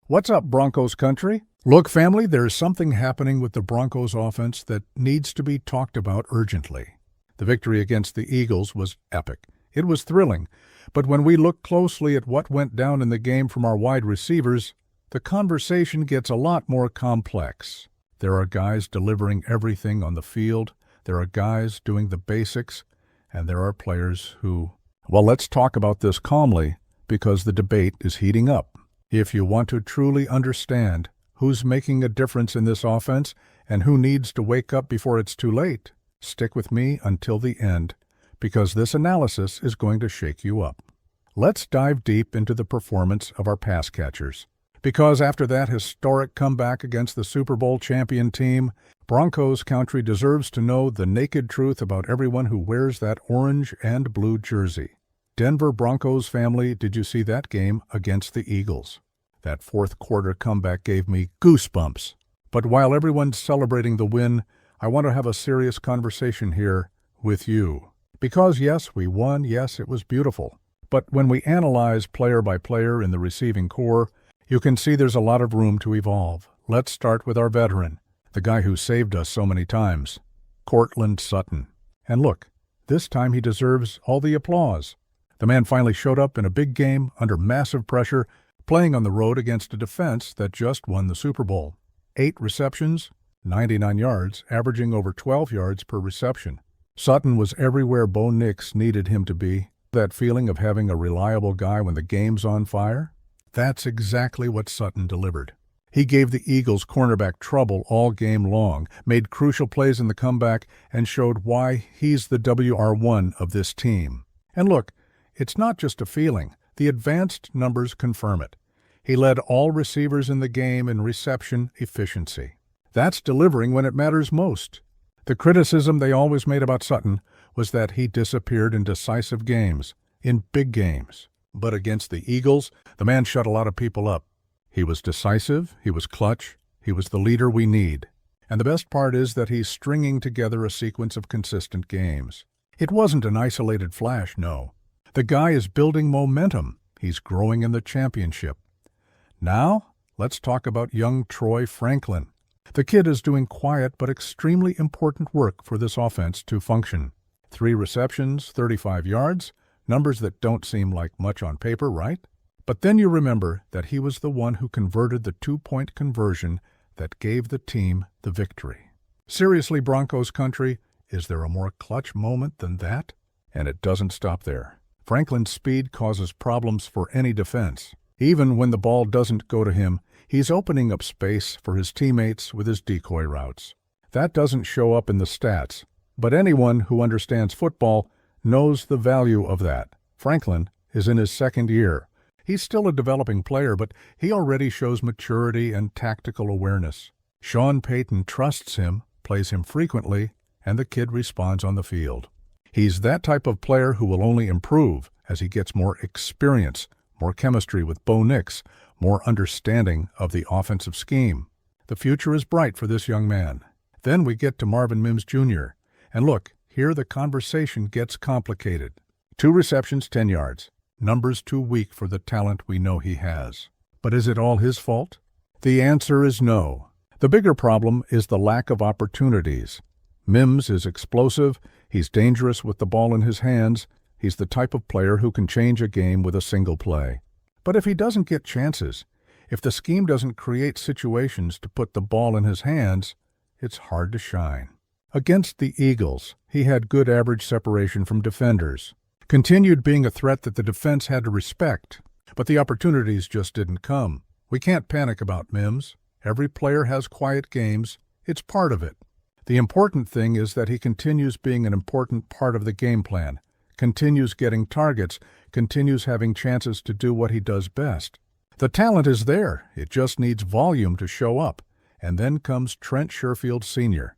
What's up, Broncos Country? Look, family, there's something happening with the Broncos offense that needs to be talked about urgently. The victory against the Eagles was epic. It was thrilling. But when we look closely at what went down in the game from our wide receivers, the conversation gets a lot more complex. There are guys delivering everything on the field. There are guys doing the basics. And there are players who... Well, let's talk about this calmly because the debate is heating up. If you want to truly understand who's making a difference in this offense and who needs to wake up before it's too late, stick with me until the end because this analysis is going to shake you up. Let's dive deep into the performance of our pass catchers. Because after that historic comeback against the Super Bowl champion team, Broncos Country deserves to know the naked truth about everyone who wears that orange and blue jersey. Denver Broncos family, did you see that game against the Eagles? That fourth quarter comeback gave me goosebumps. But while everyone's celebrating the win, I want to have a serious conversation here with you. Because yes, we won, yes, it was beautiful. But when we analyze player by player in the receiving corps, you can see there's a lot of room to evolve. Let's start with our veteran, the guy who saved us so many times, Courtland Sutton. And look, this time he deserves all the applause. The man finally showed up in a big game under massive pressure, playing on the road against a defense that just won the Super Bowl. 8 receptions, 99 yards, averaging over 12 yards per reception. Sutton was everywhere Bo Nix needed him to be. That feeling of having a reliable guy when the game's on fire? That's exactly what Sutton delivered. He gave the Eagles cornerback trouble all game long, made crucial plays in the comeback, and showed why he's the WR1 of this team. And look, it's not just a feeling. The advanced numbers confirm it. He led all receivers in the game in reception efficiency. That's delivering when it matters most. The criticism they always made about Sutton was that he disappeared in decisive games, in big games. But against the Eagles, the man shut a lot of people up. He was decisive, he was clutch, he was the leader we need. And the best part is that he's stringing together a sequence of consistent games. It wasn't an isolated flash, no. The guy is building momentum. He's growing in the championship. Now, let's talk about young Troy Franklin. The kid is doing quiet but extremely important work for this offense to function. 3 receptions, 35 yards, numbers that don't seem like much on paper, right? But then you remember that he was the one who converted the 2-point conversion that gave the team the victory. Seriously, Broncos Country, is there a more clutch moment than that? And it doesn't stop there. Franklin's speed causes problems for any defense. Even when the ball doesn't go to him, he's opening up space for his teammates with his decoy routes. That doesn't show up in the stats, but anyone who understands football knows the value of that. Franklin is in his 2nd year. He's still a developing player, but he already shows maturity and tactical awareness. Sean Payton trusts him, plays him frequently, and the kid responds on the field. He's that type of player who will only improve as he gets more experience, more chemistry with Bo Nix, more understanding of the offensive scheme. The future is bright for this young man. Then we get to Marvin Mims Jr. And look, here the conversation gets complicated. 2 receptions, 10 yards. Numbers too weak for the talent we know he has. But is it all his fault? The answer is no. The bigger problem is the lack of opportunities. Mims is explosive, he's dangerous with the ball in his hands, he's the type of player who can change a game with a single play. But if he doesn't get chances, if the scheme doesn't create situations to put the ball in his hands, it's hard to shine. Against the Eagles, he had good average separation from defenders, continued being a threat that the defense had to respect, but the opportunities just didn't come. We can't panic about Mims. Every player has quiet games. It's part of it. The important thing is that he continues being an important part of the game plan, continues getting targets, continues having chances to do what he does best. The talent is there. It just needs volume to show up. And then comes Trent Sherfield Sr.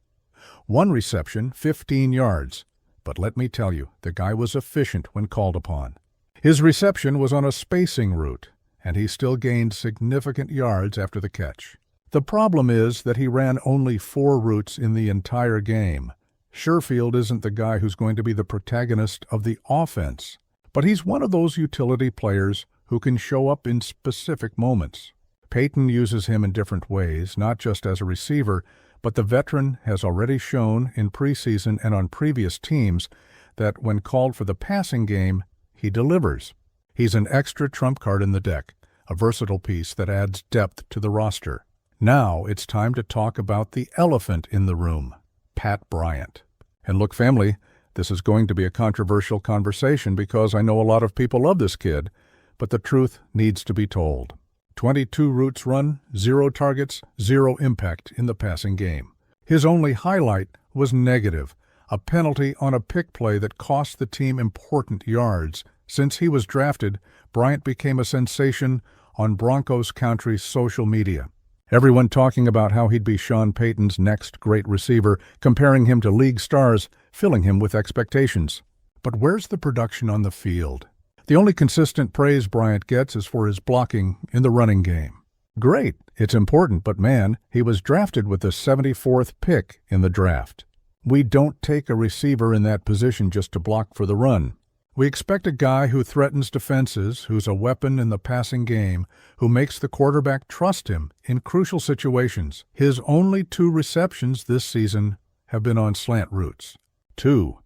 1 reception, 15 yards. But let me tell you, the guy was efficient when called upon. His reception was on a spacing route, and he still gained significant yards after the catch. The problem is that he ran only 4 routes in the entire game. Sherfield isn't the guy who's going to be the protagonist of the offense, but he's one of those utility players who can show up in specific moments. Payton uses him in different ways, not just as a receiver, but the veteran has already shown in preseason and on previous teams that when called for the passing game, he delivers. He's an extra trump card in the deck, a versatile piece that adds depth to the roster. Now it's time to talk about the elephant in the room, Pat Bryant. And look, family, this is going to be a controversial conversation because I know a lot of people love this kid, but the truth needs to be told. 22 routes run, 0 targets, 0 impact in the passing game. His only highlight was negative, a penalty on a pick play that cost the team important yards. Since he was drafted, Bryant became a sensation on Broncos Country social media. Everyone talking about how he'd be Sean Payton's next great receiver, comparing him to league stars, filling him with expectations. But where's the production on the field? The only consistent praise Bryant gets is for his blocking in the running game. Great, it's important, but man, he was drafted with the 74th pick in the draft. We don't take a receiver in that position just to block for the run. We expect a guy who threatens defenses, who's a weapon in the passing game, who makes the quarterback trust him in crucial situations. His only 2 receptions this season have been on slant routes. 2.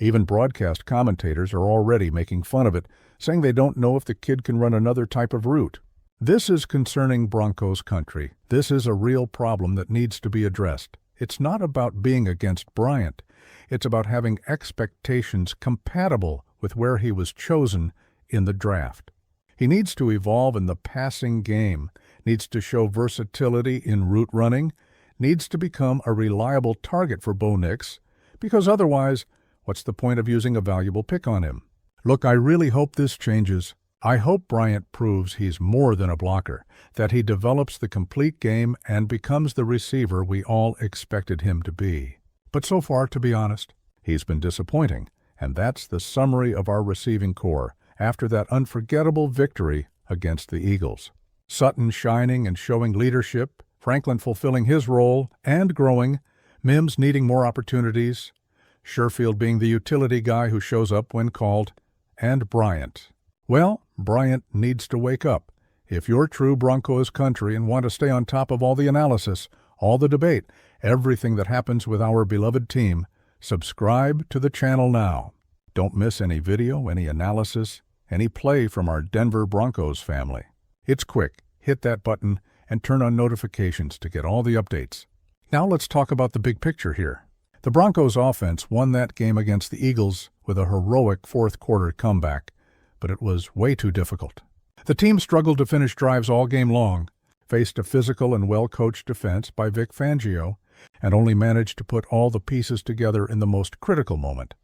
Even broadcast commentators are already making fun of it, saying they don't know if the kid can run another type of route. This is concerning Broncos Country. This is a real problem that needs to be addressed. It's not about being against Bryant. It's about having expectations compatible with where he was chosen in the draft. He needs to evolve in the passing game, needs to show versatility in route running, needs to become a reliable target for Bo Nix, because otherwise, what's the point of using a valuable pick on him? Look, I really hope this changes. I hope Bryant proves he's more than a blocker, that he develops the complete game and becomes the receiver we all expected him to be. But so far, to be honest, he's been disappointing, and that's the summary of our receiving core after that unforgettable victory against the Eagles. Sutton shining and showing leadership, Franklin fulfilling his role and growing, Mims needing more opportunities, Sherfield being the utility guy who shows up when called, and Bryant. Well, Bryant needs to wake up. If you're true Broncos country and want to stay on top of all the analysis, all the debate, everything that happens with our beloved team, subscribe to the channel now. Don't miss any video, any analysis, any play from our Denver Broncos family. It's quick. Hit that button and turn on notifications to get all the updates. Now let's talk about the big picture here. The Broncos offense won that game against the Eagles with a heroic fourth-quarter comeback, but it was way too difficult. The team struggled to finish drives all game long, faced a physical and well-coached defense by Vic Fangio, and only managed to put all the pieces together in the most critical moment.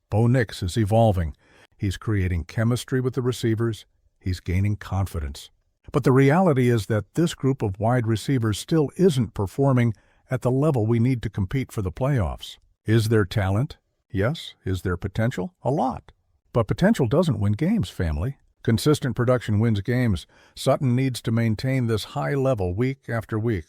Bo Nix is evolving. He's creating chemistry with the receivers. He's gaining confidence. But the reality is that this group of wide receivers still isn't performing at the level we need to compete for the playoffs. Is there talent? Yes. Is there potential? A lot. But potential doesn't win games, family. Consistent production wins games. Sutton needs to maintain this high level week after week.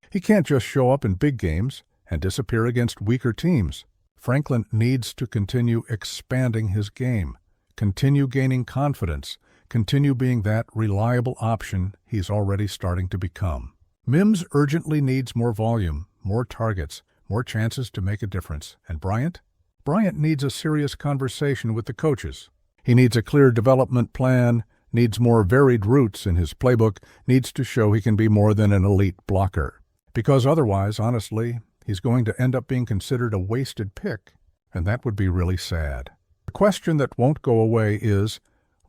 He can't just show up in big games and disappear against weaker teams. Franklin needs to continue expanding his game, continue gaining confidence, continue being that reliable option he's already starting to become. Mims urgently needs more volume, more targets, more chances to make a difference. And Bryant? Bryant needs a serious conversation with the coaches. He needs a clear development plan, needs more varied routes in his playbook, needs to show he can be more than an elite blocker. Because otherwise, honestly, he's going to end up being considered a wasted pick, and that would be really sad. The question that won't go away is,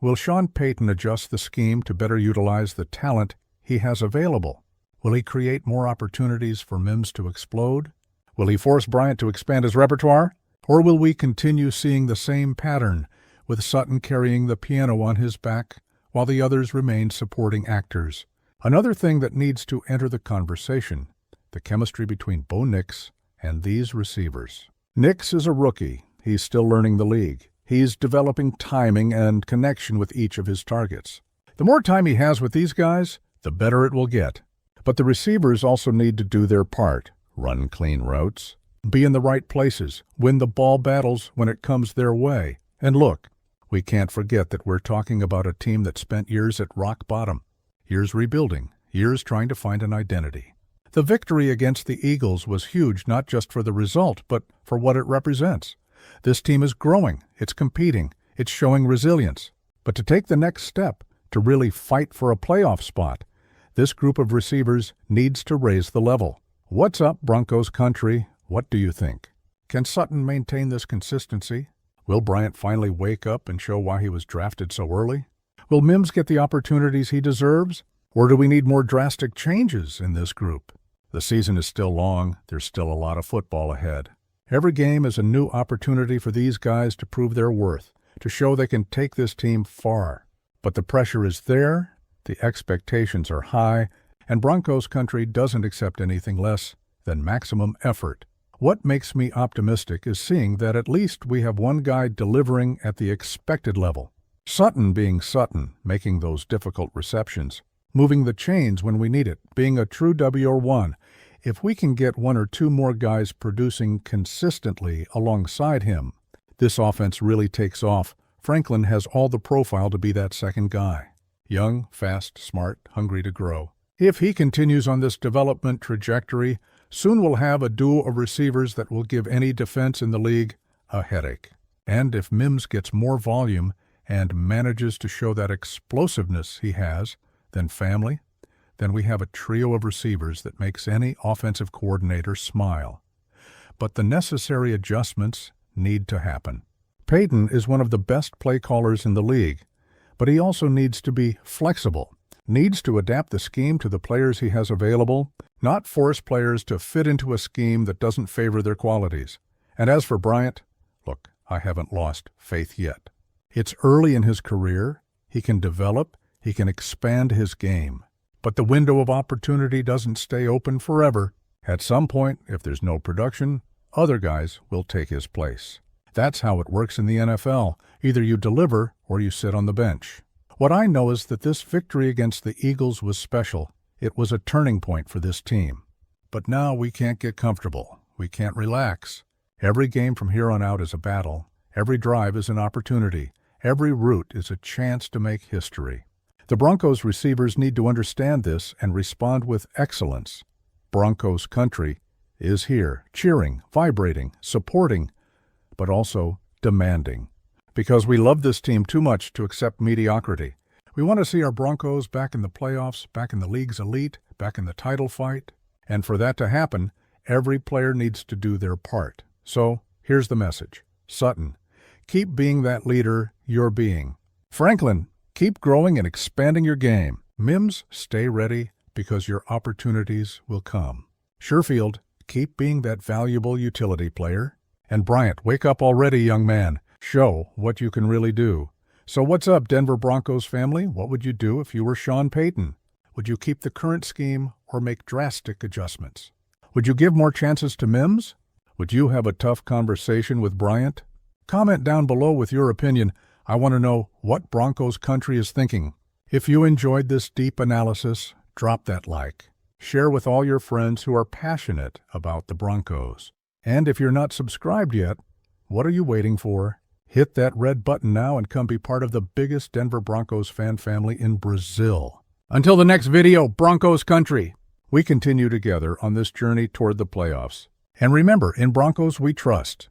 will Sean Payton adjust the scheme to better utilize the talent he has available? Will he create more opportunities for Mims to explode? Will he force Bryant to expand his repertoire? Or will we continue seeing the same pattern, with Sutton carrying the piano on his back while the others remain supporting actors? Another thing that needs to enter the conversation, the chemistry between Bo Nix and these receivers. Nix is a rookie. He's still learning the league. He's developing timing and connection with each of his targets. The more time he has with these guys, the better it will get. But the receivers also need to do their part, run clean routes, be in the right places, win the ball battles when it comes their way. And look, we can't forget that we're talking about a team that spent years at rock bottom, years rebuilding, years trying to find an identity. The victory against the Eagles was huge not just for the result, but for what it represents. This team is growing, it's competing, it's showing resilience. But to take the next step, to really fight for a playoff spot, this group of receivers needs to raise the level. What's up, Broncos Country? What do you think? Can Sutton maintain this consistency? Will Bryant finally wake up and show why he was drafted so early? Will Mims get the opportunities he deserves? Or do we need more drastic changes in this group? The season is still long. There's still a lot of football ahead. Every game is a new opportunity for these guys to prove their worth, to show they can take this team far. But the pressure is there, the expectations are high, and Broncos Country doesn't accept anything less than maximum effort. What makes me optimistic is seeing that at least we have one guy delivering at the expected level. Sutton being Sutton, making those difficult receptions, moving the chains when we need it, being a true WR1. If we can get one or two more guys producing consistently alongside him, this offense really takes off. Franklin has all the profile to be that second guy. Young, fast, smart, hungry to grow. If he continues on this development trajectory, soon we'll have a duo of receivers that will give any defense in the league a headache. And if Mims gets more volume and manages to show that explosiveness he has, then we have a trio of receivers that makes any offensive coordinator smile. But the necessary adjustments need to happen. Payton is one of the best play callers in the league, but he also needs to be flexible, needs to adapt the scheme to the players he has available, not force players to fit into a scheme that doesn't favor their qualities. And as for Bryant, look, I haven't lost faith yet. It's early in his career. He can develop, he can expand his game. But the window of opportunity doesn't stay open forever. At some point, if there's no production, other guys will take his place. That's how it works in the NFL. Either you deliver or you sit on the bench. What I know is that this victory against the Eagles was special. It was a turning point for this team. But now we can't get comfortable. We can't relax. Every game from here on out is a battle. Every drive is an opportunity. Every route is a chance to make history. The Broncos receivers need to understand this and respond with excellence. Broncos Country is here, cheering, vibrating, supporting, but also demanding. Because we love this team too much to accept mediocrity. We want to see our Broncos back in the playoffs, back in the league's elite, back in the title fight. And for that to happen, every player needs to do their part. So, here's the message. Sutton, keep being that leader you're being. Franklin, keep growing and expanding your game. Mims, stay ready because your opportunities will come. Sherfield, keep being that valuable utility player. And Bryant, wake up already, young man. Show what you can really do. So what's up, Denver Broncos family? What would you do if you were Sean Payton? Would you keep the current scheme or make drastic adjustments? Would you give more chances to Mims? Would you have a tough conversation with Bryant? Comment down below with your opinion. I want to know what Broncos Country is thinking. If you enjoyed this deep analysis, drop that like. Share with all your friends who are passionate about the Broncos. And if you're not subscribed yet, what are you waiting for? Hit that red button now and come be part of the biggest Denver Broncos fan family in Brazil. Until the next video, Broncos Country, we continue together on this journey toward the playoffs. And remember, in Broncos we trust.